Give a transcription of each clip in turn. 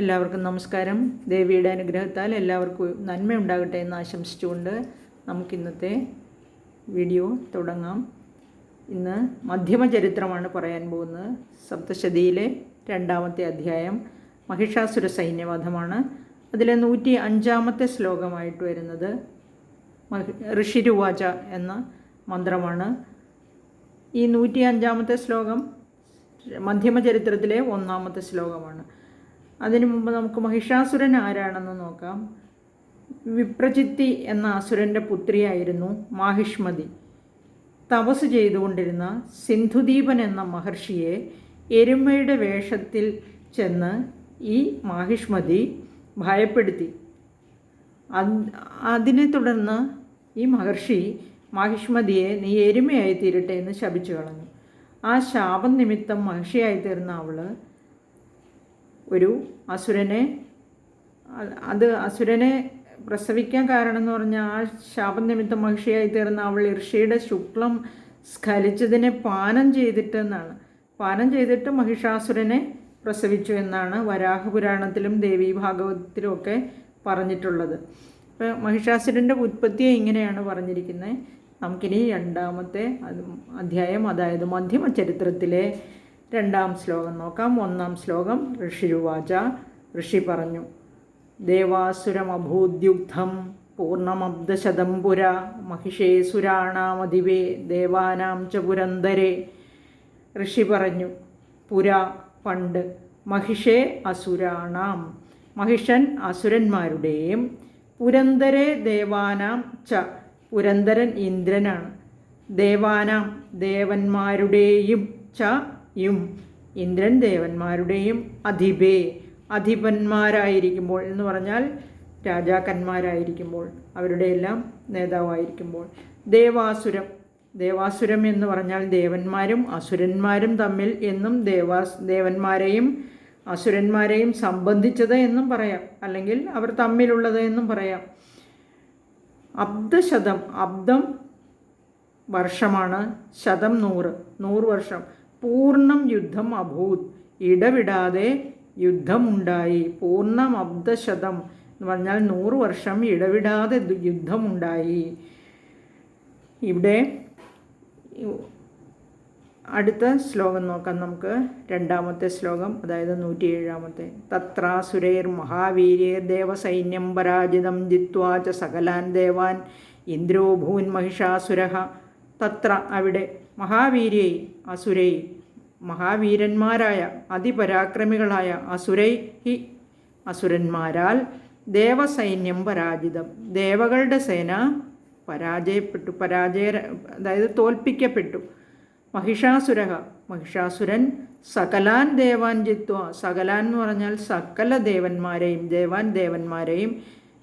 എല്ലാവർക്കും നമസ്കാരം. ദേവിയുടെ അനുഗ്രഹത്താൽ എല്ലാവർക്കും നന്മയുണ്ടാകട്ടെ എന്ന് ആശംസിച്ചുകൊണ്ട് നമുക്കിന്നത്തെ വീഡിയോ തുടങ്ങാം. ഇന്ന് മധ്യമചരിത്രമാണ് പറയാൻ പോകുന്നത്. സപ്തശതിയിലെ 2-ാമത്തെ അധ്യായം മഹിഷാസുര സൈന്യവധമാണ്. അതിലെ 105-ാമത്തെ ശ്ലോകമായിട്ട് വരുന്നത് ഋഷിരുവാച എന്ന മന്ത്രമാണ്. ഈ 105-ാമത്തെ ശ്ലോകം മധ്യമചരിത്രത്തിലെ 1-ാമത്തെ ശ്ലോകമാണ്. അതിനു മുമ്പ് നമുക്ക് മഹിഷാസുരൻ ആരാണെന്ന് നോക്കാം. വിപ്രചിത്തി എന്ന അസുരൻ്റെ പുത്രിയായിരുന്നു മാഹിഷ്മതി. തപസ് ചെയ്തുകൊണ്ടിരുന്ന സിന്ധുദീപൻ എന്ന മഹർഷിയെ എരുമയുടെ വേഷത്തിൽ ചെന്ന് ഈ മാഹിഷ്മതി ഭയപ്പെടുത്തി. അതിനെ തുടർന്ന് ഈ മഹർഷി മാഹിഷ്മതിയെ നീ എരുമയായി തീരട്ടെ എന്ന് ശപിച്ചു കളഞ്ഞു. ആ ശാപം നിമിത്തം മഹർഷിയായി തീർന്ന അവൾ ഒരു അസുരനെ പ്രസവിക്കാൻ കാരണം എന്ന് പറഞ്ഞാൽ ആ ശാപം നിമിത്തം മഹിഷിയായി തീർന്ന അവൾ ഋഷിയുടെ ശുക്ലം സ്ഖലിച്ചതിനെ പാനം ചെയ്തിട്ട് മഹിഷാസുരനെ പ്രസവിച്ചു എന്നാണ് വരാഹപുരാണത്തിലും ദേവീ ഭാഗവതത്തിലും ഒക്കെ പറഞ്ഞിട്ടുള്ളത്. അപ്പോൾ മഹിഷാസുരൻ്റെ ഉത്പത്തിയെ ഇങ്ങനെയാണ് പറഞ്ഞിരിക്കുന്നത്. നമുക്കിനി 2-ാമത്തെ അധ്യായം, അതായത് മധ്യമചരിത്രത്തിലെ 2-ാം ശ്ലോകം നോക്കാം. 1-ാം ശ്ലോകം ഋഷിരുവാച. ഋഷി പറഞ്ഞു: ദേവാസുരമഭൂദ്യുഗ്ധം പൂർണ്ണമബ്ദശതം പുര മഹിഷേ സുരാണാമധിപേ ദേവാനാം ച പുരന്തരേ. ഋഷി പറഞ്ഞു, പുര പണ്ട്, മഹിഷേ അസുരാണാം മഹിഷൻ അസുരന്മാരുടെയും, പുരന്തരേ ദേവാനാം ച പുരന്തരൻ ഇന്ദ്രനാണ്, ദേവാനാം ദേവന്മാരുടെയും ച യും ഇന്ദ്രൻ ദേവന്മാരുടെയും, അധിപേ അധിപന്മാരായിരിക്കുമ്പോൾ എന്ന് പറഞ്ഞാൽ രാജാക്കന്മാരായിരിക്കുമ്പോൾ, അവരുടെ എല്ലാം നേതാവായിരിക്കുമ്പോൾ, ദേവാസുരം എന്ന് പറഞ്ഞാൽ ദേവന്മാരും അസുരന്മാരും തമ്മിൽ എന്നും ദേവന്മാരെയും അസുരന്മാരെയും സംബന്ധിച്ചത് എന്നും പറയാം, അല്ലെങ്കിൽ അവർ തമ്മിലുള്ളത് എന്നും പറയാം. അബ്ദശതം, അബ്ദം വർഷമാണ്, ശതം 100 വർഷം. പൂർണ്ണം യുദ്ധം അഭൂത്, ഇടവിടാതെ യുദ്ധമുണ്ടായി. പൂർണ്ണം അബ്ദശതം എന്ന് പറഞ്ഞാൽ 100 വർഷം ഇടവിടാതെ യുദ്ധമുണ്ടായി. ഇവിടെ അടുത്ത ശ്ലോകം നോക്കാം നമുക്ക്. 2-ാമത്തെ ശ്ലോകം, അതായത് 107-ാമത്തെ. തത്രാസുരൈർ മഹാവീര്യൈർ ദേവസൈന്യം പരാജിതം ജിത്വാ ച സകലാൻ ദേവാൻ ഇന്ദ്രോ ഭൂൻ മഹിഷാസുരഃ. തത്ര അവിടെ, മഹാവീര്യൈ അസുരൈ മഹാവീരന്മാരായ അതിപരാക്രമികളായ അസുരൈ ഹി അസുരന്മാരാൽ, ദേവസൈന്യം പരാജിതം ദേവകളുടെ സേന പരാജയപ്പെട്ടു, അതായത് തോൽപ്പിക്കപ്പെട്ടു. മഹിഷാസുരഃ മഹിഷാസുരൻ, സകലാൻ ദേവാൻ ജിത്വ, സകലാൻ എന്ന് പറഞ്ഞാൽ സകല ദേവന്മാരെയും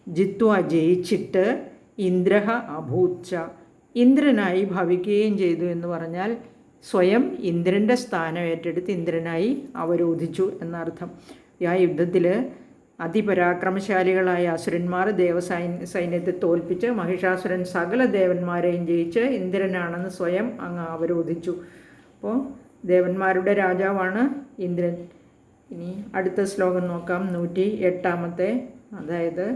ജിത്വ ജയിച്ചിട്ട്, ഇന്ദ്രഃ അഭൂച്ച ഇന്ദ്രനായി ഭവിക്കുകയും ചെയ്തു എന്ന് പറഞ്ഞാൽ സ്വയം ഇന്ദ്രൻ്റെ സ്ഥാനം ഏറ്റെടുത്ത് ഇന്ദ്രനായി അവരോധിച്ചു എന്നർത്ഥം. ആ യുദ്ധത്തിൽ അതിപരാക്രമശാലികളായ അസുരന്മാർ സൈന്യത്തെ തോൽപ്പിച്ച് മഹിഷാസുരൻ സകല ദേവന്മാരെയും ജയിച്ച് ഇന്ദ്രനാണെന്ന് സ്വയം അങ്ങ് അവരോധിച്ചു. അപ്പോൾ ദേവന്മാരുടെ രാജാവാണ് ഇന്ദ്രൻ. ഇനി അടുത്ത ശ്ലോകം നോക്കാം. 108-ാമത്തെ, അതായത്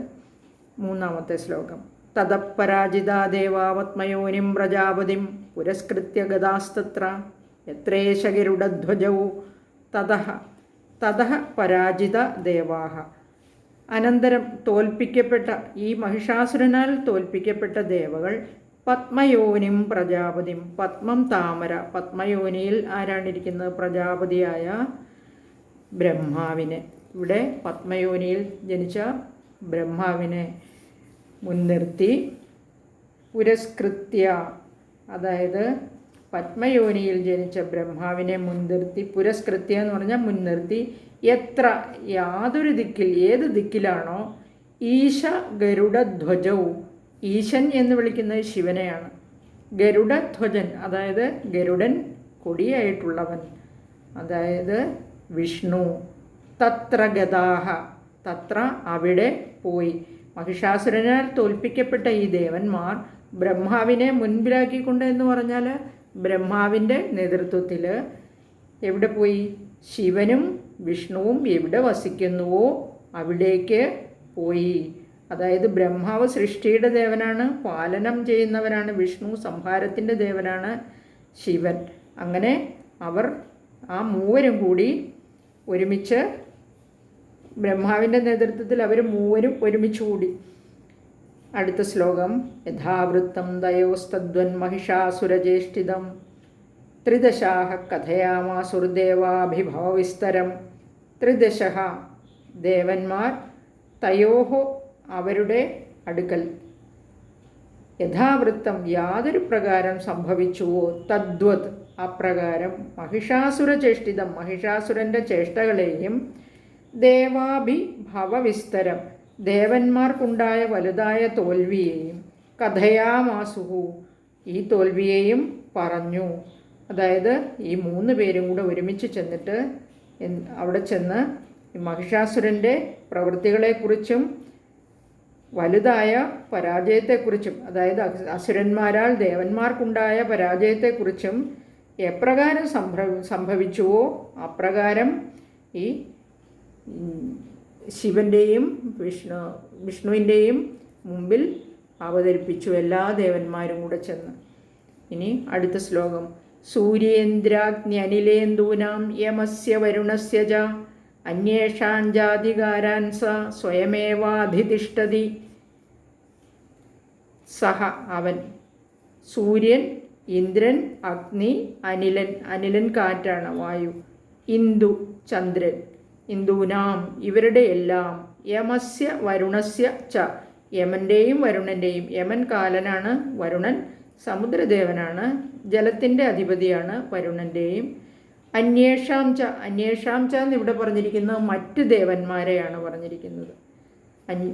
3-ാമത്തെ ശ്ലോകം. തതപരാജിതാ ദേവാവത്മയോനിം പ്രജാപതിം പുരസ്കൃത്യ ഗതാസ്തത്ര യത്രേശ ഗരുഡധ്വജൗ. തതഃ പരാജിത ദേവാഹ. അനന്തരം തോൽപ്പിക്കപ്പെട്ട, ഈ മഹിഷാസുരനാൽ തോൽപ്പിക്കപ്പെട്ട ദേവകൾ പത്മയോനിം പ്രജാപതിം, പത്മം താമര, പത്മയോനിയിൽ ആരാണിരിക്കുന്നത്? പ്രജാപതിയായ ബ്രഹ്മാവിനെ. ഇവിടെ പത്മയോനിയിൽ ജനിച്ച ബ്രഹ്മാവിനെ മുൻനിർത്തി പുരസ്കൃത്യ, അതായത് പത്മയോനിയിൽ ജനിച്ച ബ്രഹ്മാവിനെ മുൻനിർത്തി, പുരസ്കൃത്യ എന്ന് പറഞ്ഞാൽ മുൻനിർത്തി, എത്ര യാതൊരു ദിക്കിൽ, ഏത് ദിക്കിലാണോ, ഈശ ഗരുഡധ്വജവും, ഈശൻ എന്ന് വിളിക്കുന്നത് ശിവനെയാണ്, ഗരുഡധ്വജൻ അതായത് ഗരുഡൻ കൊടിയായിട്ടുള്ളവൻ, അതായത് വിഷ്ണു, തത്ര ഗതാഹ, തത്ര അവിടെ പോയി. മഹിഷാസുരനാൽ തോൽപ്പിക്കപ്പെട്ട ഈ ദേവന്മാർ ബ്രഹ്മാവിനെ മുൻപിലാക്കിക്കൊണ്ട് എന്ന് പറഞ്ഞാൽ ബ്രഹ്മാവിൻ്റെ നേതൃത്വത്തിൽ എവിടെ പോയി? ശിവനും വിഷ്ണുവും എവിടെ വസിക്കുന്നുവോ അവിടേക്ക് പോയി. അതായത് ബ്രഹ്മാവ് സൃഷ്ടിയുടെ ദേവനാണ്, പാലനം ചെയ്യുന്നവനാണ് വിഷ്ണു, സംഹാരത്തിൻ്റെ ദേവനാണ് ശിവൻ. അങ്ങനെ അവർ ആ മൂവരും കൂടി ഒരുമിച്ച് ബ്രഹ്മാവിൻ്റെ നേതൃത്വത്തിൽ അവർ മൂവരും ഒരുമിച്ച് കൂടി. അടുത്ത ശ്ലോകം. യഥാവൃത്തം ദയോസ്തദ്വൻ മഹിഷാസുരചേഷ്ടിതം ത്രിദശാഹ കഥയാമാസുർദേവാഭിഭവവിസ്തരം. ത്രിദശ ദേവന്മാർ തയോഹോ അവരുടെ അടുക്കൽ യഥാവൃത്തം യാതൊരു പ്രകാരം സംഭവിച്ചുവോ തദ്വത് അപ്രകാരം മഹിഷാസുരചേഷ്ടിതം മഹിഷാസുരൻ്റെ ചേഷ്ടകളെയും ദേവാഭിഭവവിസ്തരം ദേവന്മാർക്കുണ്ടായ വലുതായ തോൽവിയെയും കഥയാമാസുഹു ഈ തോൽവിയെയും പറഞ്ഞു. അതായത് ഈ 3 പേരും കൂടെ ഒരുമിച്ച് ചെന്നിട്ട് അവിടെ ചെന്ന് മഹിഷാസുരൻ്റെ പ്രവൃത്തികളെക്കുറിച്ചും വലുതായ പരാജയത്തെക്കുറിച്ചും, അതായത് അസുരന്മാരാൽ ദേവന്മാർക്കുണ്ടായ പരാജയത്തെക്കുറിച്ചും എപ്രകാരം സംഭവിച്ചുവോ അപ്രകാരം ഈ ശിവൻ്റെയും വിഷ്ണുവിൻ്റെയും മുമ്പിൽ അവതരിപ്പിച്ചു എല്ലാ ദേവന്മാരും കൂടെ ചെന്ന്. ഇനി അടുത്ത ശ്ലോകം. സൂര്യേന്ദ്രാഗ്ന്യനിലേന്ദൂനാം യമസ്യ വരുണസ്യ ച അന്യേഷാൻ ജാതികാരാൻ സ സ്വയമേവാധിതിഷ്ഠതി. സഹ അവൻ, സൂര്യൻ, ഇന്ദ്രൻ, അഗ്നി, അനിലൻ, അനിലൻ കാറ്റാണ് വായു, ഇന്ദു ചന്ദ്രൻ, ഇന്ദൂനാം ഇവരുടെ എല്ലാം, യമസ്യ വരുണസ്യ ച യമൻ്റെയും വരുണൻ്റെയും, യമൻ കാലനാണ്, വരുണൻ സമുദ്രദേവനാണ്, ജലത്തിൻ്റെ അധിപതിയാണ് വരുണൻ്റെയും, അന്യേഷാം ച അന്യേഷാം ച എന്നിവിടെ പറഞ്ഞിരിക്കുന്നത് മറ്റ് ദേവന്മാരെയാണ് പറഞ്ഞിരിക്കുന്നത്.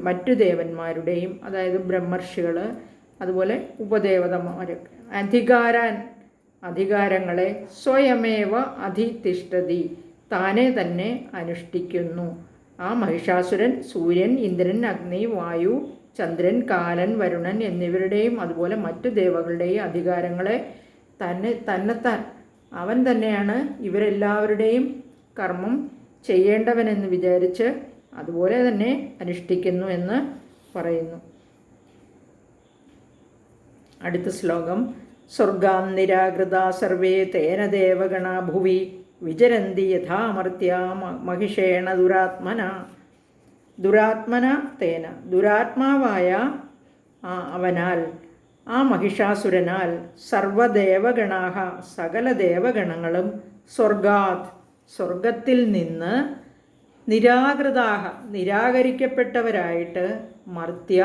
മറ്റു ദേവന്മാരുടെയും, അതായത് ബ്രഹ്മർഷികൾ, അതുപോലെ ഉപദേവതമാരൊക്കെ, അധികാരങ്ങളെ സ്വയമേവ അധിതിഷ്ഠതി താനെ തന്നെ അനുഷ്ഠിക്കുന്നു. ആ മഹിഷാസുരൻ സൂര്യൻ, ഇന്ദ്രൻ, അഗ്നി, വായു, ചന്ദ്രൻ, കാലൻ, വരുണൻ എന്നിവരുടെയും അതുപോലെ മറ്റു ദേവകളുടെയും അധികാരങ്ങളെ തന്നെത്താൻ അവൻ തന്നെയാണ് ഇവരെല്ലാവരുടെയും കർമ്മം ചെയ്യേണ്ടവനെന്ന് വിചാരിച്ച് അതുപോലെ തന്നെ അനുഷ്ഠിക്കുന്നു എന്ന് പറയുന്നു. അടുത്ത ശ്ലോകം. സ്വർഗാം നിരാകൃതാ സർവേ തേന ദേവഗണാ ഭുവി വിചരന്തി യഥാമർത്യാ മഹിഷേണ ദുരാത്മന തേന ദുരാത്മാവായ അവനാൽ, ആ മഹിഷാസുരനാൽ സർവദേവഗണാഹ സകല ദേവഗണങ്ങളും സ്വർഗത്തിൽ നിന്ന് നിരാകൃതാഹ നിരാകരിക്കപ്പെട്ടവരായിട്ട് മർത്യ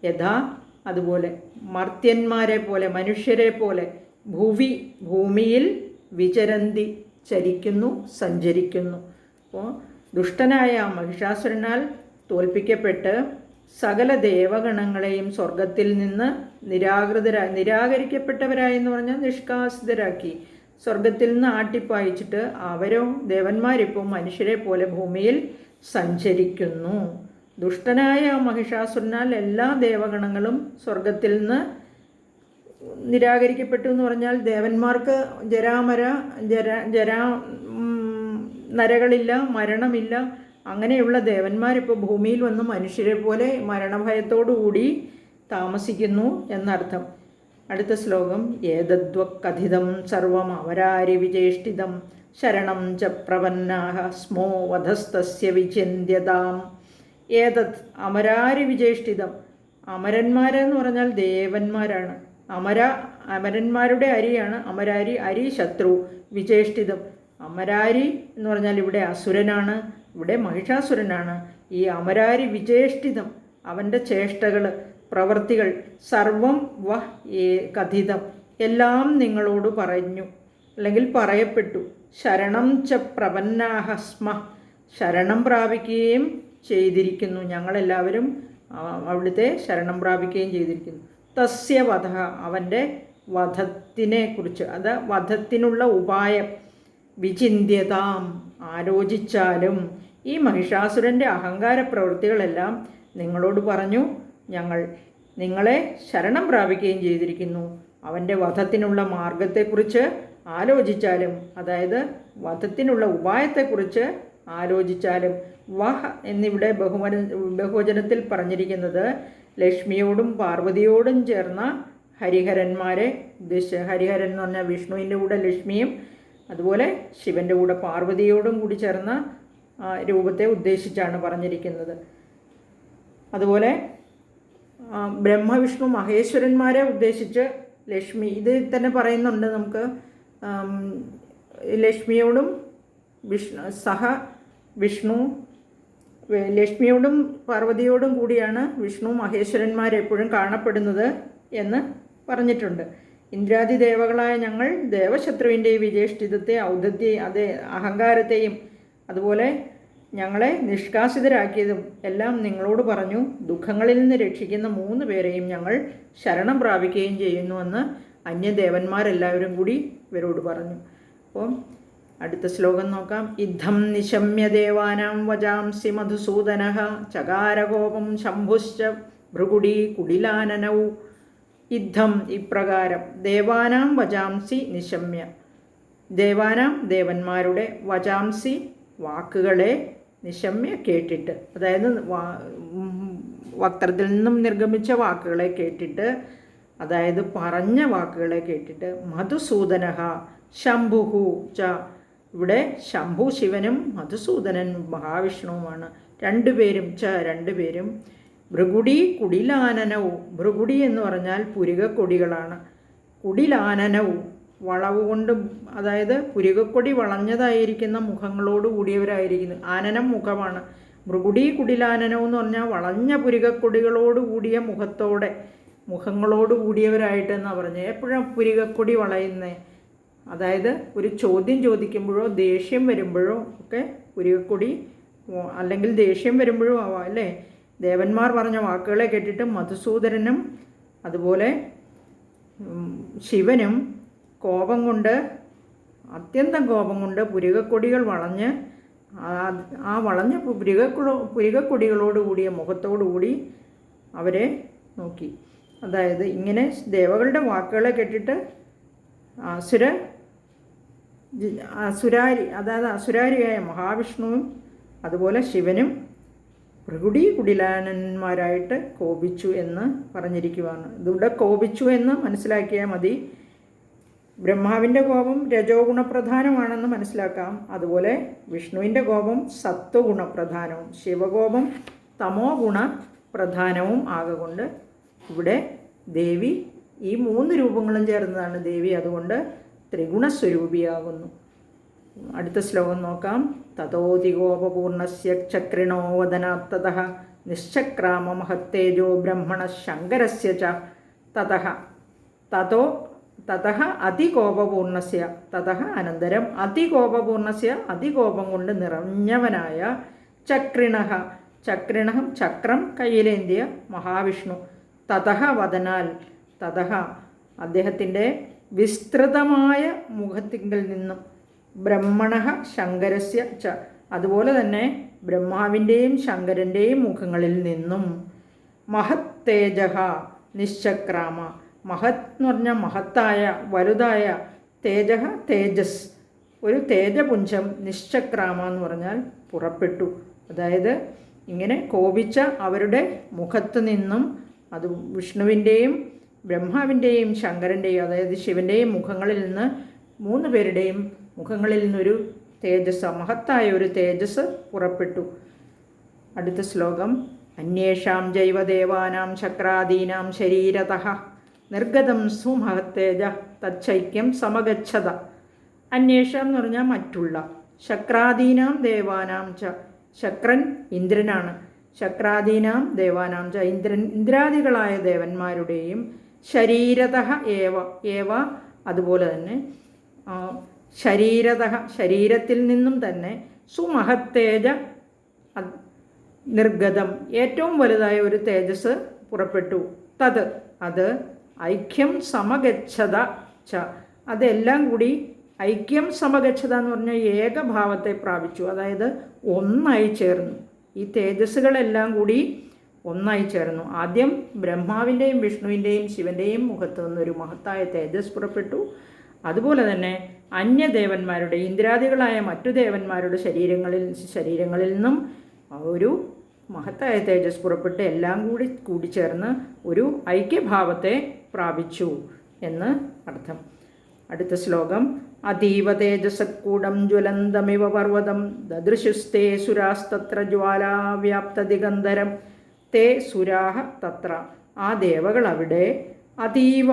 യഥാ അതുപോലെ മർത്യന്മാരെ പോലെ മനുഷ്യരെ പോലെ ഭൂമിയിൽ വിചരന്തി ചരിക്കുന്നു സഞ്ചരിക്കുന്നു. അപ്പോൾ ദുഷ്ടനായ മഹിഷാസുരനാൽ തോൽപ്പിക്കപ്പെട്ട് സകല ദേവഗണങ്ങളെയും സ്വർഗത്തിൽ നിന്ന് നിരാകരിക്കപ്പെട്ടവരായി എന്ന് പറഞ്ഞാൽ നിഷ്കാസിതരാക്കി സ്വർഗത്തിൽ നിന്ന് ആട്ടിപ്പായിച്ചിട്ട് അവരോ ദേവന്മാരിപ്പോൾ മനുഷ്യരെ പോലെ ഭൂമിയിൽ സഞ്ചരിക്കുന്നു. ദുഷ്ടനായ മഹിഷാസുരനാൽ എല്ലാ ദേവഗണങ്ങളും സ്വർഗത്തിൽ നിന്ന് നിരാകരിക്കപ്പെട്ടു എന്ന് പറഞ്ഞാൽ ദേവന്മാർക്ക് നരകളില്ല, മരണമില്ല. അങ്ങനെയുള്ള ദേവന്മാരിപ്പോൾ ഭൂമിയിൽ വന്ന് മനുഷ്യരെ പോലെ മരണഭയത്തോടുകൂടി താമസിക്കുന്നു എന്നർത്ഥം. അടുത്ത ശ്ലോകം. ഏതദ്വക്കഥിതം സർവം അമരാരി വിചേഷ്ടിതം ശരണം ച പ്രപന്നാഹ സ്മോ വധസ്തസ്യ വിചിന്യതാം. ഏതത് അമരാരി വിചേഷ്ടിതം, അമരന്മാരെന്ന് പറഞ്ഞാൽ ദേവന്മാരാണ്. അമരന്മാരുടെ അരിയാണ് അമരാരി, അരി ശത്രു, വിചേഷ്ടിതം. അമരാരി എന്ന് പറഞ്ഞാൽ ഇവിടെ അസുരനാണ്, ഇവിടെ മഹിഷാസുരനാണ്. ഈ അമരാരി വിചേഷ്ടിതം അവൻ്റെ ചേഷ്ടകൾ, പ്രവൃത്തികൾ, സർവം കഥിതം എല്ലാം നിങ്ങളോട് പറഞ്ഞു അല്ലെങ്കിൽ പറയപ്പെട്ടു. ശരണം ച പ്രപന്നാഹ സ്മ ശരണം പ്രാപിക്കുകയും ചെയ്തിരിക്കുന്നു. ഞങ്ങളെല്ലാവരും അവിടുത്തെ ശരണം പ്രാപിക്കുകയും ചെയ്തിരിക്കുന്നു. തസ്യ വധ അവൻ്റെ വധത്തിനെ കുറിച്ച്, അത് വധത്തിനുള്ള ഉപായം വിചിന്യതാം ആലോചിച്ചാലും ഈ മഹിഷാസുരൻ്റെ അഹങ്കാര പ്രവൃത്തികളെല്ലാം നിങ്ങളോട് പറഞ്ഞു. ഞങ്ങൾ നിങ്ങളെ ശരണം പ്രാപിക്കുകയും ചെയ്തിരിക്കുന്നു. അവൻ്റെ വധത്തിനുള്ള മാർഗത്തെക്കുറിച്ച് ആലോചിച്ചാലും, അതായത് വധത്തിനുള്ള ഉപായത്തെക്കുറിച്ച് ആലോചിച്ചാലും, വഹ എന്നിവിടെ ബഹുവചനത്തിൽ പറഞ്ഞിരിക്കുന്നത് ലക്ഷ്മിയോടും പാർവതിയോടും ചേർന്ന ഹരിഹരന്മാരെ ഉദ്ദേശിച്ച്, ഹരിഹരൻ എന്ന് പറഞ്ഞാൽ വിഷ്ണുവിൻ്റെ കൂടെ ലക്ഷ്മിയും അതുപോലെ ശിവൻ്റെ കൂടെ പാർവതിയോടും കൂടി ചേർന്ന രൂപത്തെ ഉദ്ദേശിച്ചാണ് പറഞ്ഞിരിക്കുന്നത്. അതുപോലെ ബ്രഹ്മവിഷ്ണു മഹേശ്വരന്മാരെ ഉദ്ദേശിച്ച് ലക്ഷ്മി, ഇത് തന്നെ പറയുന്നുണ്ട് നമുക്ക്. ലക്ഷ്മിയോടും വിഷ്ണു ലക്ഷ്മിയോടും പാർവതിയോടും കൂടിയാണ് വിഷ്ണു മഹേശ്വരന്മാരെപ്പോഴും കാണപ്പെടുന്നത് എന്ന് പറഞ്ഞിട്ടുണ്ട്. ഇന്ദ്രാദി ദേവകളായ ഞങ്ങൾ ദേവശത്രുവിൻ്റെ വിജേഷ്ഠിതത്തെ അഹങ്കാരത്തെയും അതുപോലെ ഞങ്ങളെ നിഷ്കാസിതരാക്കിയതും എല്ലാം നിങ്ങളോട് പറഞ്ഞു. ദുഃഖങ്ങളിൽ നിന്ന് രക്ഷിക്കുന്ന 3 പേരെയും ഞങ്ങൾ ശരണം പ്രാപിക്കുകയും ചെയ്യുന്നുവെന്ന് അന്യദേവന്മാരെല്ലാവരും കൂടി ഇവരോട് പറഞ്ഞു. അപ്പോൾ അടുത്ത ശ്ലോകം നോക്കാം. ഇദ്ധം നിശമ്യ ദേവാനാം വജാംസി മധുസൂദനഃ ചകാരകോപം ശംഭുശ്ച ഭൃഗുടി കുടിലാനനൗ. ഇദ്ധം ഇപ്രകാരം, ദേവാനാം വജാംസി നിശമ്യ, ദേവന്മാരുടെ വജാംസി വാക്കുകളെ നിശമ്യ കേട്ടിട്ട്, അതായത് വക്രത്തിൽ നിന്നും നിർഗമിച്ച വാക്കുകളെ കേട്ടിട്ട്, അതായത് പറഞ്ഞ വാക്കുകളെ കേട്ടിട്ട്, മധുസൂദനഃ ശംഭുഹു ച, ഇവിടെ ശംഭു ശിവനും മധുസൂദനൻ മഹാവിഷ്ണുവുമാണ്. രണ്ടുപേരും ഭൃഗുടി കുടിലാനനവും, ഭൃഗുടി എന്ന് പറഞ്ഞാൽ പുരികക്കൊടികളാണ്. കുടിലാനനവും വളവ് കൊണ്ട്, അതായത് പുരികക്കൊടി വളഞ്ഞതായിരിക്കുന്ന മുഖങ്ങളോട് കൂടിയവരായിരിക്കുന്നു. ആനനം മുഖമാണ്. ഭൃഗുടി കുടിലാനനം എന്ന് പറഞ്ഞാൽ വളഞ്ഞ പുരികക്കൊടികളോട് കൂടിയ മുഖങ്ങളോട് കൂടിയവരായിട്ടെന്നാണ് പറഞ്ഞത്. എപ്പോഴും പുരികക്കൊടി വളയുന്നത്, അതായത് ഒരു ചോദ്യം ചോദിക്കുമ്പോഴോ ദേഷ്യം വരുമ്പോഴോ ഒക്കെ പുരികക്കൊടി, അല്ലെങ്കിൽ ദേഷ്യം വരുമ്പോഴും ആവാം അല്ലേ. ദേവന്മാർ പറഞ്ഞ വാക്കുകളെ കേട്ടിട്ട് മധുസൂദനനും അതുപോലെ ശിവനും അത്യന്തം കോപം കൊണ്ട് പുരികക്കൊടികൾ വളഞ്ഞ് ആ വളഞ്ഞ പുരികക്കൊടികളോട് കൂടിയ മുഖത്തോടുകൂടി അവരെ നോക്കി. അതായത് ഇങ്ങനെ ദേവകളുടെ വാക്കുകളെ കേട്ടിട്ട് അസുരാരിയായ മഹാവിഷ്ണുവും അതുപോലെ ശിവനും ഭൃഗുടി കുടിലാനന്മാരായിട്ട് കോപിച്ചു എന്ന് പറഞ്ഞിരിക്കുകയാണ്. ഇതിവിടെ കോപിച്ചു എന്ന് മനസ്സിലാക്കിയാൽ മതി. ബ്രഹ്മാവിൻ്റെ കോപം രജോ ഗുണപ്രധാനമാണെന്ന് മനസ്സിലാക്കാം. അതുപോലെ വിഷ്ണുവിൻ്റെ കോപം സത്വഗുണപ്രധാനവും ശിവകോപം തമോ ഗുണപ്രധാനവും ആകൊണ്ട് ഇവിടെ ദേവി ഈ 3 രൂപങ്ങളും ചേർന്നതാണ് ദേവി. അതുകൊണ്ട് ത്രിഗുണസ്വരൂപിയാകുന്നു. അടുത്ത ശ്ലോകം നോക്കാം. തതോതികോപപൂർണസ്യ ചക്രിണോ വദനാത്തതഃ നിശ്ചക്രാമ മഹത്തേജോ ബ്രഹ്മണ ശങ്കരസ്യ ച തതഃ അതികോപപൂർണസ്യ, അനന്തരം അതികോപപൂർണസ്യ, അതികോപം കൊണ്ട് നിറഞ്ഞവനായ ചക്രിണഃ, ചക്രം കയ്യിലേന്തിയ മഹാവിഷ്ണു, വദനാൽ, അദ്ദേഹത്തിൻ്റെ വിസ്തൃതമായ മുഖത്തിങ്കിൽ നിന്നും ബ്രഹ്മണ ശങ്കരസ്യ ച, അതുപോലെ തന്നെ ബ്രഹ്മാവിൻ്റെയും ശങ്കരൻ്റെയും മുഖങ്ങളിൽ നിന്നും മഹത് തേജഃ നിശ്ചക്രാമ, മഹത് എന്ന് പറഞ്ഞാൽ മഹത്തായ വലുതായ, തേജസ് ഒരു തേജപുഞ്ചം, നിശ്ചക്രാമ എന്ന് പറഞ്ഞാൽ പുറപ്പെട്ടു. അതായത് ഇങ്ങനെ കോപിച്ച അവരുടെ മുഖത്ത് നിന്നും, അത് വിഷ്ണുവിൻ്റെയും ബ്രഹ്മാവിൻ്റെയും ശങ്കരൻ്റെയും അതായത് ശിവൻ്റെയും മുഖങ്ങളിൽ നിന്ന് 3 പേരുടെയും മുഖങ്ങളിൽ നിന്നൊരു തേജസ്, മഹത്തായ ഒരു തേജസ് പുറപ്പെട്ടു. അടുത്ത ശ്ലോകം. അന്യേഷാം ജൈവദേവാനാം ശക്രാദീനാം ശരീരതഃ നിർഗതം സുമഹത്തേജ തച്ചൈക്യം സമഗച്ഛത. അന്വേഷണം എന്ന് പറഞ്ഞാൽ മറ്റുള്ള, ശക്രാദീനാം ദേവാനാം ച, ശക്രൻ ഇന്ദ്രനാണ്, ശക്രാദീനാം ദേവാനാം ച ഇന്ദ്രാദികളായ ദേവന്മാരുടെയും ശരീരതഃ ഏവ അതുപോലെ തന്നെ ശരീരത്തിൽ നിന്നും തന്നെ സുമഹത്തേജ നിർഗതം ഏറ്റവും വലുതായ ഒരു തേജസ് പുറപ്പെട്ടു. അത് ഐക്യം സമഗച്ഛത ച, അതെല്ലാം കൂടി ഐക്യം സമഗച്ഛത എന്ന് പറഞ്ഞാൽ ഏകഭാവത്തെ പ്രാപിച്ചു. അതായത് ഒന്നായി ചേർന്നു. ഈ തേജസ്സുകളെല്ലാം കൂടി ഒന്നായി ചേർന്നു. ആദ്യം ബ്രഹ്മാവിൻ്റെയും വിഷ്ണുവിൻ്റെയും ശിവൻ്റെയും മുഖത്ത് നിന്നൊരു മഹത്തായ തേജസ് പുറപ്പെട്ടു. അതുപോലെ തന്നെ അന്യദേവന്മാരുടെ ഇന്ദ്രാദികളായ മറ്റു ദേവന്മാരുടെ ശരീരങ്ങളിൽ നിന്നും ഒരു മഹത്തായ തേജസ് പുറപ്പെട്ട് എല്ലാം കൂടിച്ചേർന്ന് ഒരു ഐക്യഭാവത്തെ പ്രാപിച്ചു എന്ന് അർത്ഥം. അടുത്ത ശ്ലോകം. അതീവ തേജസക്കൂടം ജ്വലന്തമിവ പർവ്വതം ദദൃശുസ്തേ സുരാസ്തത്ര ജ്വാലാവ്യാപ്തദിഗന്ധരം തേ സുരാഹ തത്ര. ആ ദേവകൾ അവിടെ അതീവ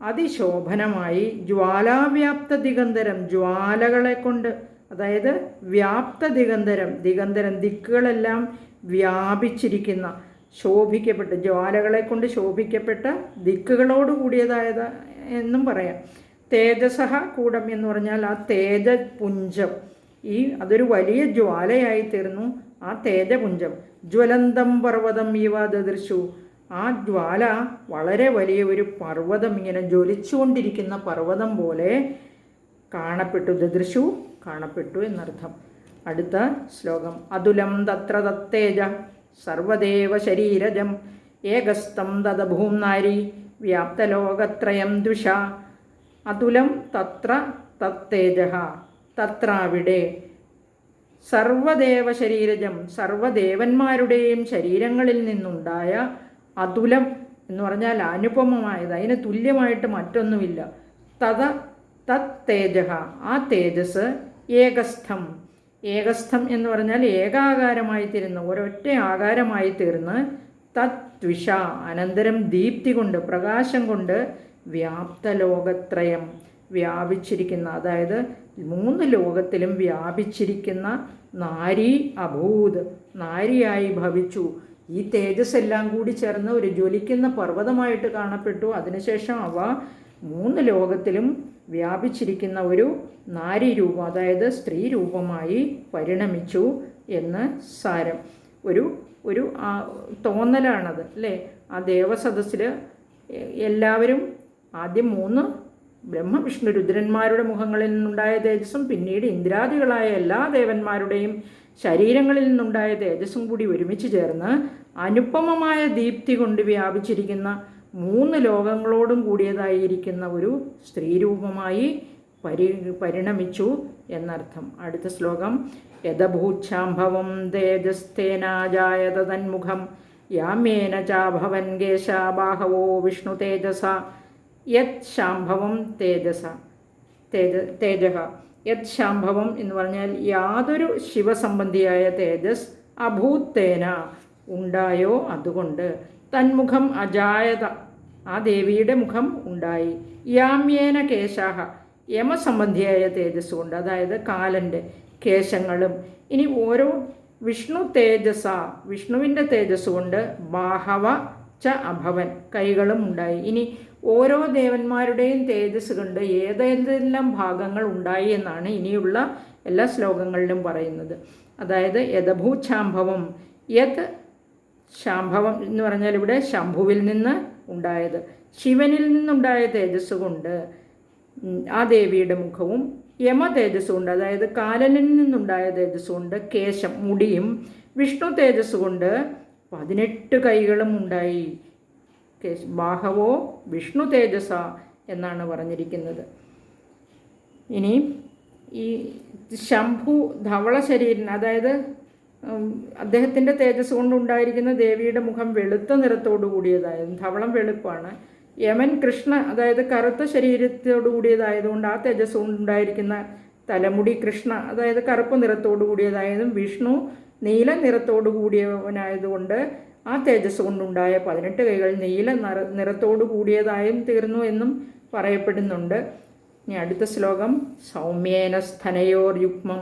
അതിശോഭനമായി ജ്വാലാവ്യാപ്ത ദിഗന്ധരം ജ്വാലകളെ കൊണ്ട്, അതായത് വ്യാപ്ത ദിഗന്ധരം ദിക്കുകളെല്ലാം വ്യാപിച്ചിരിക്കുന്ന ശോഭിക്കപ്പെട്ട ജ്വാലകളെ കൊണ്ട് ശോഭിക്കപ്പെട്ട ദിക്കുകളോട് കൂടിയതായത് എന്നും പറയാം. തേജസഹ കൂടം എന്ന് പറഞ്ഞാൽ ആ തേജപുഞ്ചം, അതൊരു വലിയ ജ്വാലയായി തീർന്നു ആ തേജപുഞ്ചം. ജ്വലന്തം പർവ്വതം ഇവ ദദൃശു. ആ ജ്വാല വളരെ വലിയ ഒരു പർവ്വതം, ഇങ്ങനെ ജ്വലിച്ചുകൊണ്ടിരിക്കുന്ന പർവ്വതം പോലെ കാണപ്പെട്ടു. ദദൃശു കാണപ്പെട്ടു എന്നർത്ഥം. അടുത്ത ശ്ലോകം. അതുലം തത്ര തത്തേജ സർവദേവ ശരീരജം ഏകസ്തം തദഭൂം നാരി വ്യാപ്തലോകത്രയം ദുഷ. അതുലം തത്ര തത്തേജ, തത്ര അവിടെ, സർവദേവ ശരീരജം സർവദേവന്മാരുടെയും ശരീരങ്ങളിൽ നിന്നുണ്ടായ അതുലം എന്ന് പറഞ്ഞാൽ അനുപമമായത്, അതിന് തുല്യമായിട്ട് മറ്റൊന്നുമില്ല. തത്തേജ, ആ തേജസ് ഏകസ്ഥം എന്ന് പറഞ്ഞാൽ ഏകാകാരമായി തീർന്ന്, ഒരൊറ്റ ആകാരമായി തീർന്ന്, തദ്വിഷ അനന്തരം ദീപ്തി കൊണ്ട് പ്രകാശം കൊണ്ട് വ്യാപ്തലോകത്രയം വ്യാപിച്ചിരിക്കുന്ന, അതായത് 3 ലോകത്തിലും വ്യാപിച്ചിരിക്കുന്ന നാരി അഭൂത് നാരിയായി ഭവിച്ചു. ഈ തേജസ് എല്ലാം കൂടി ചേർന്ന് ഒരു ജ്വലിക്കുന്ന പർവ്വതമായിട്ട് കാണപ്പെട്ടു. അതിനുശേഷം അവ 3 ലോകത്തിലും വ്യാപിച്ചിരിക്കുന്ന ഒരു നാരി രൂപം, അതായത് സ്ത്രീ രൂപമായി പരിണമിച്ചു എന്ന് സാരം. ഒരു തോന്നലാണത് അല്ലേ. ആ ദേവസദസ്സിൽ എല്ലാവരും ആദ്യം 3 ബ്രഹ്മ വിഷ്ണു രുദ്രന്മാരുടെ മുഖങ്ങളിൽ നിന്നുണ്ടായ തേജസ്സും പിന്നീട് ഇന്ദ്രാദികളായ എല്ലാ ദേവന്മാരുടെയും ശരീരങ്ങളിൽ നിന്നുണ്ടായ തേജസ്സും കൂടി ഒരുമിച്ച് ചേർന്ന് അനുപമമായ ദീപ്തി കൊണ്ട് വ്യാപിച്ചിരിക്കുന്ന 3 ലോകങ്ങളോടും കൂടിയതായിരിക്കുന്ന ഒരു സ്ത്രീരൂപമായി പരിണമിച്ചു എന്നർത്ഥം. അടുത്ത ശ്ലോകം. യദഭൂച്ഛാംഭവം തേജസ്തേനാജായത തന്മുഖം യാമേന ചാഭവൻ കേശാബാഹവോ വിഷ്ണു തേജസ. യത് ശാംഭവം തേജ. യത് ശാംഭവം എന്ന് പറഞ്ഞാൽ യാതൊരു ശിവസംബന്ധിയായ തേജസ് അഭൂത്തേന ഉണ്ടായോ അതുകൊണ്ട്. തന്മുഖം അജായത, ആ ദേവിയുടെ മുഖം ഉണ്ടായി. യാമ്യേന കേശാഹ, യമസംബന്ധിയായ തേജസ് കൊണ്ട്, അതായത് കാലൻ്റെ കേശങ്ങളും. ഇനി ഓരോ വിഷ്ണു തേജസ, വിഷ്ണുവിൻ്റെ തേജസ് കൊണ്ട് ബാഹവ ച അഭവൻ, കൈകളും ഉണ്ടായി. ഇനി ഓരോ ദേവന്മാരുടെയും തേജസ് കൊണ്ട് ഏതെല്ലാം ഭാഗങ്ങൾ ഉണ്ടായി എന്നാണ് ഇനിയുള്ള എല്ലാ ശ്ലോകങ്ങളിലും പറയുന്നത്. അതായത് യദഭൂച്ഛാംഭവം, യത് ശാംഭവം എന്ന് പറഞ്ഞാൽ ഇവിടെ ശംഭുവിൽ നിന്ന് ഉണ്ടായത്, ശിവനിൽ നിന്നുണ്ടായ തേജസ് കൊണ്ട് ആ ദേവിയുടെ മുഖവും, യമ തേജസ് കൊണ്ട് അതായത് കാലനിൽ നിന്നുണ്ടായ തേജസ് കൊണ്ട് കേശം മുടിയും, വിഷ്ണു തേജസ് കൊണ്ട് 18 കൈകളും ഉണ്ടായി. ബാഹവോ വിഷ്ണു തേജസ എന്നാണ് പറഞ്ഞിരിക്കുന്നത്. ഇനി ഈ ശംഭു ധവള ശരീരൻ, അതായത് അദ്ദേഹത്തിൻ്റെ തേജസ് കൊണ്ടുണ്ടായിരിക്കുന്ന ദേവിയുടെ മുഖം വെളുത്ത നിറത്തോടു കൂടിയതായിരുന്നു, ധവളം വെളുപ്പാണ്. യമൻ കൃഷ്ണ, അതായത് കറുത്ത ശരീരത്തോടു കൂടിയതായതുകൊണ്ട് ആ തേജസ് കൊണ്ടുണ്ടായിരിക്കുന്ന തലമുടി കൃഷ്ണ, അതായത് കറുപ്പ് നിറത്തോടു കൂടിയതായതും, വിഷ്ണു നീല നിറത്തോടു കൂടിയവനായതുകൊണ്ട് ആ തേജസ് കൊണ്ടുണ്ടായ 18 കൈകൾ നീല നിറത്തോടു കൂടിയതായും തീർന്നു എന്നും പറയപ്പെടുന്നുണ്ട്. ഇനി അടുത്ത ശ്ലോകം. സൗമ്യേന സ്ഥനയോർ യുഗ്മം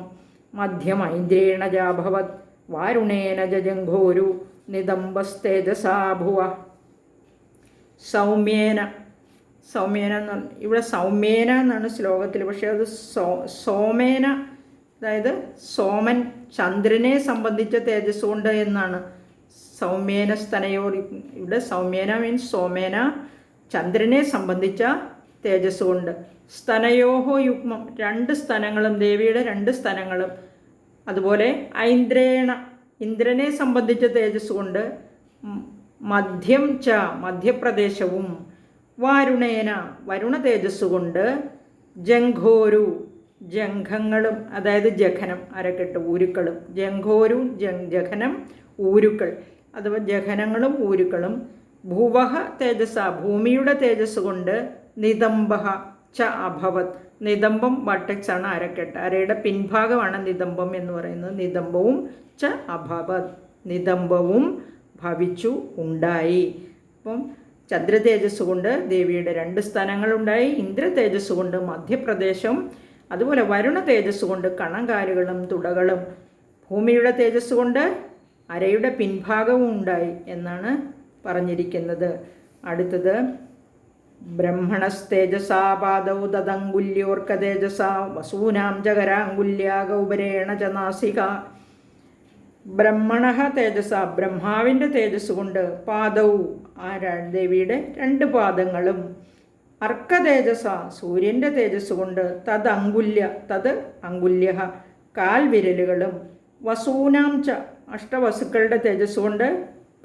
മധ്യമൈന്ദ്രേണ ജാഭവത് വാരുണേന ജജംഘോരു നിതംബസ്തേജസാ ഭുവ. സൗമ്യേന എന്ന് ഇവിടെ സൗമ്യേന എന്നാണ് ശ്ലോകത്തിൽ, പക്ഷേ അത് സോമേന, അതായത് സോമൻ ചന്ദ്രനെ സംബന്ധിച്ച തേജസ് കൊണ്ട് എന്നാണ്. സൗമ്യേന സ്തനയോർ, ഇവിടെ സൗമ്യേന മീൻസ് സോമേന, ചന്ദ്രനെ സംബന്ധിച്ച തേജസ് കൊണ്ട്. സ്തനയോഹോ യുഗ്മം, 2 സ്തനങ്ങളും, ദേവിയുടെ 2 സ്തനങ്ങളും. അതുപോലെ ഐന്ദ്രേണ, ഇന്ദ്രനെ സംബന്ധിച്ച തേജസ് കൊണ്ട്. മധ്യം ച, മധ്യപ്രദേശവും. വാരുണേന, വരുണ തേജസ് കൊണ്ട്. ജംഘോരു, ജംഘങ്ങളും, അതായത് ജഘനം അരക്കെട്ട് ഊരുക്കളും, ജംഘോരു ജഘനം ഊരുക്കൾ അഥവാ ജഘനങ്ങളും ഊരുക്കളും, ഭുവഹ തേജസ ഭൂമിയുടെ തേജസ് കൊണ്ട്, നിതംബഹ ച അഭവത് നിതംബം വട്ടക്സ് ആണ് അരക്കെട്ട്, അരയുടെ പിൻഭാഗമാണ് നിതംബം എന്ന് പറയുന്നത്. നിതംബവും ച അഭവത് നിതംബവും ഭവിച്ചു ഉണ്ടായി. അപ്പം ചന്ദ്ര തേജസ് കൊണ്ട് ദേവിയുടെ 2 സ്ഥാനങ്ങളുണ്ടായി. ഇന്ദ്ര തേജസ് കൊണ്ട് മധ്യപ്രദേശം, അതുപോലെ വരുണ തേജസ് കൊണ്ട് കണങ്കാലുകളും തുടകളും, ഭൂമിയുടെ തേജസ് കൊണ്ട് അരയുടെ പിൻഭാഗവും ഉണ്ടായി എന്നാണ് പറഞ്ഞിരിക്കുന്നത്. അടുത്തത് ബ്രഹ്മണസ്തേജസാപാദൗ തദംഗുല്യോർക്ക തേജസ വസൂനാം ജഗരാംഗുല്യ ഗൗപരേണ ച നാസിക. ബ്രഹ്മണ തേജസ ബ്രഹ്മാവിൻ്റെ തേജസ് കൊണ്ട്, പാദവും ദേവിയുടെ 2 പാദങ്ങളും, അർക്ക തേജസ സൂര്യൻ്റെ തേജസ് കൊണ്ട്, തത് അങ്കുല്യ കാൽവിരലുകളും, വസൂനാം ച അഷ്ടവസുക്കളുടെ തേജസ് കൊണ്ട്,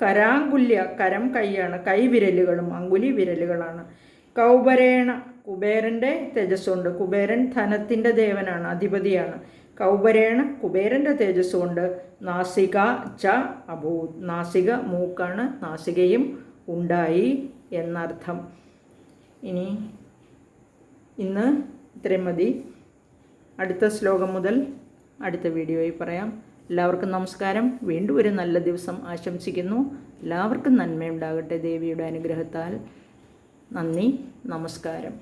കരാങ്കുല്യ കരം കൈയാണ്, കൈവിരലുകളും അങ്കുലി വിരലുകളാണ്, കൗബരേണ കുബേരൻ്റെ തേജസ് കൊണ്ട്, കുബേരൻ ധനത്തിൻ്റെ ദേവനാണ്, അധിപതിയാണ്, കൗബരേണ കുബേരൻ്റെ തേജസ് കൊണ്ട്, നാസിക ച അഭൂത് നാസിക മൂക്കാണ്, നാസികയും ഉണ്ടായി എന്നർത്ഥം. ഇന്ന് ഇത്രയും മതി. അടുത്ത ശ്ലോകം മുതൽ അടുത്ത വീഡിയോയിൽ പറയാം. എല്ലാവർക്കും നമസ്കാരം. വീണ്ടും ഒരു നല്ല ദിവസം ആശംസിക്കുന്നു. എല്ലാവർക്കും നന്മയുണ്ടാകട്ടെ ദേവിയുടെ അനുഗ്രഹത്താൽ. നന്ദി, നമസ്കാരം.